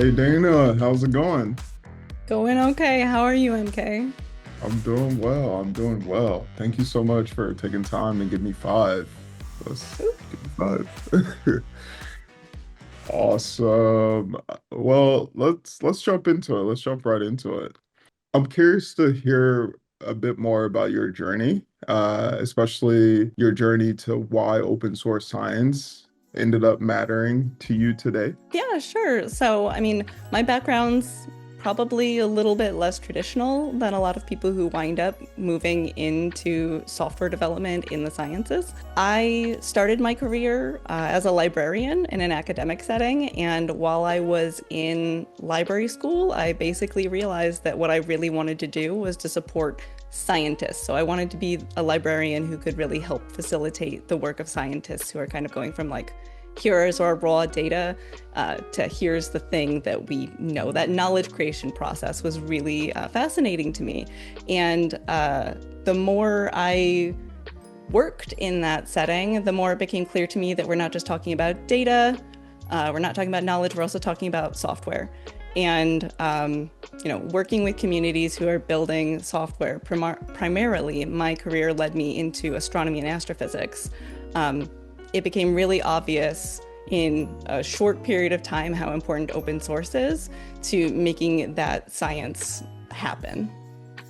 Hey Dana, how's it going? Going okay. How are you, MK? I'm doing well. I'm doing well. Thank you so much for taking time and give me five. Let's give me five. Awesome. Well, let's jump into it. Let's jump right into it. I'm curious to hear a bit more about your journey, especially your journey to why open source science ended up mattering to you today. Yeah, sure. So, my background's probably a little bit less traditional than a lot of people who wind up moving into software development in the sciences. I started my career as a librarian in an academic setting, and while I was in library school, I basically realized that what I really wanted to do was to support scientists. So I wanted to be a librarian who could really help facilitate the work of scientists who are kind of going from like, here's our raw data to here's the thing that we know. That knowledge creation process was really fascinating to me. And the more I worked in that setting, the more it became clear to me that we're not just talking about data, we're not talking about knowledge, we're also talking about software. And working with communities who are building software, primarily, my career led me into astronomy and astrophysics. It became really obvious in a short period of time how important open source is to making that science happen.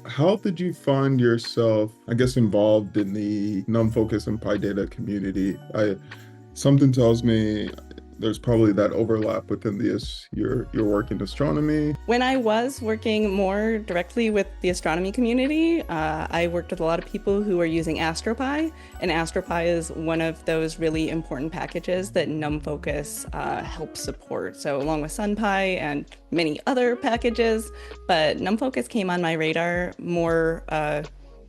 How did you find yourself, I guess, involved in the NumFocus and PyData community? Something tells me there's probably that overlap within this. Your work in astronomy. When I was working more directly with the astronomy community, I worked with a lot of people who are using AstroPy, and AstroPy is one of those really important packages that NumFocus helps support. So along with SunPy and many other packages, but NumFocus came on my radar more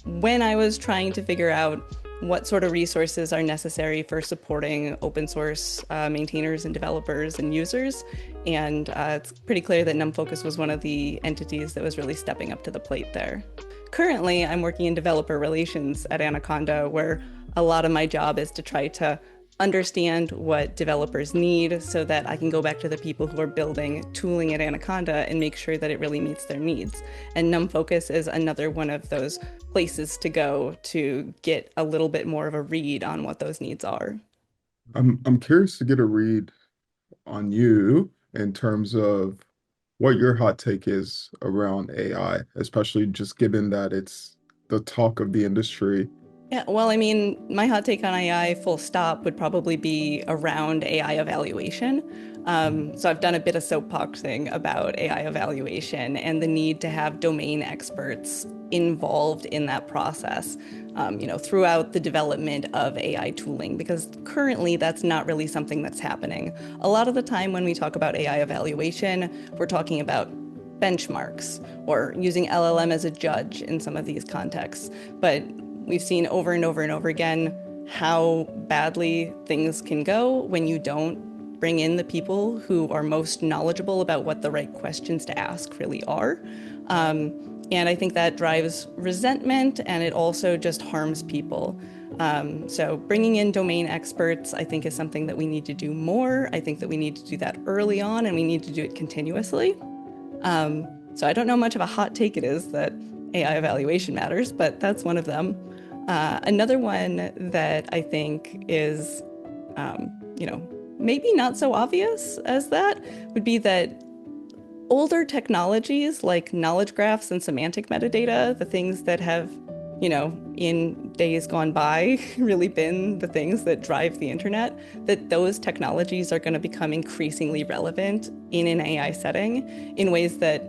when I was trying to figure out what sort of resources are necessary for supporting open source maintainers and developers and users. And it's pretty clear that NumFocus was one of the entities that was really stepping up to the plate there. Currently, I'm working in developer relations at Anaconda, where a lot of my job is to try to understand what developers need so that I can go back to the people who are building tooling at Anaconda and make sure that it really meets their needs. And NumFocus is another one of those places to go to get a little bit more of a read on what those needs are. I'm curious to get a read on you in terms of what your hot take is around AI, especially just given that it's the talk of the industry. Yeah, well, my hot take on AI, full stop, would probably be around AI evaluation. So I've done a bit of soapboxing about AI evaluation and the need to have domain experts involved in that process, throughout the development of AI tooling, because currently that's not really something that's happening. A lot of the time when we talk about AI evaluation, we're talking about benchmarks or using LLM as a judge in some of these contexts. But we've seen over and over and over again how badly things can go when you don't bring in the people who are most knowledgeable about what the right questions to ask really are. And I think that drives resentment, and it also just harms people. So bringing in domain experts, I think, is something that we need to do more. I think that we need to do that early on, and we need to do it continuously. So I don't know much of a hot take it is that AI evaluation matters, but that's one of them. Another one that I think is, maybe not so obvious as that would be that older technologies like knowledge graphs and semantic metadata, the things that have, in days gone by, really been the things that drive the internet, that those technologies are going to become increasingly relevant in an AI setting in ways that,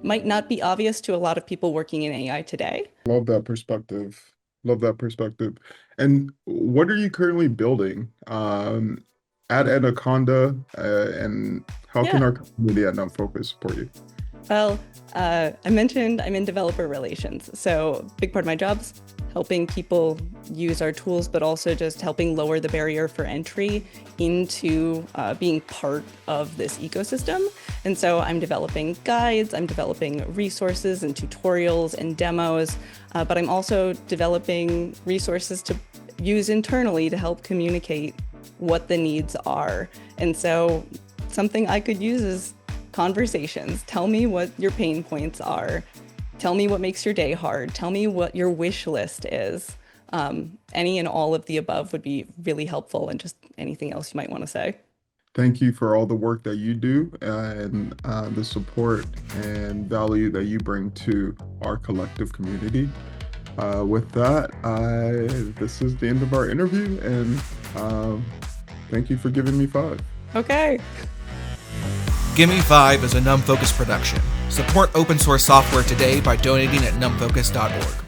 might not be obvious to a lot of people working in AI today. Love that perspective. Love that perspective. And what are you currently building at Anaconda, and how Yeah. can our community at NumFocus support you? Well, I mentioned I'm in developer relations. So, big part of my job's helping people use our tools, but also just helping lower the barrier for entry into being part of this ecosystem. And so I'm developing guides, I'm developing resources and tutorials and demos, but I'm also developing resources to use internally to help communicate what the needs are. And so something I could use is conversations. Tell me what your pain points are. Tell me what makes your day hard. Tell me what your wish list is. Any and all of the above would be really helpful, and just anything else you might want to say. Thank you for all the work that you do and the support and value that you bring to our collective community. With that, this is the end of our interview, and thank you for giving me 5. Okay. Gimme 5 is a NumFocus production. Support open source software today by donating at numfocus.org.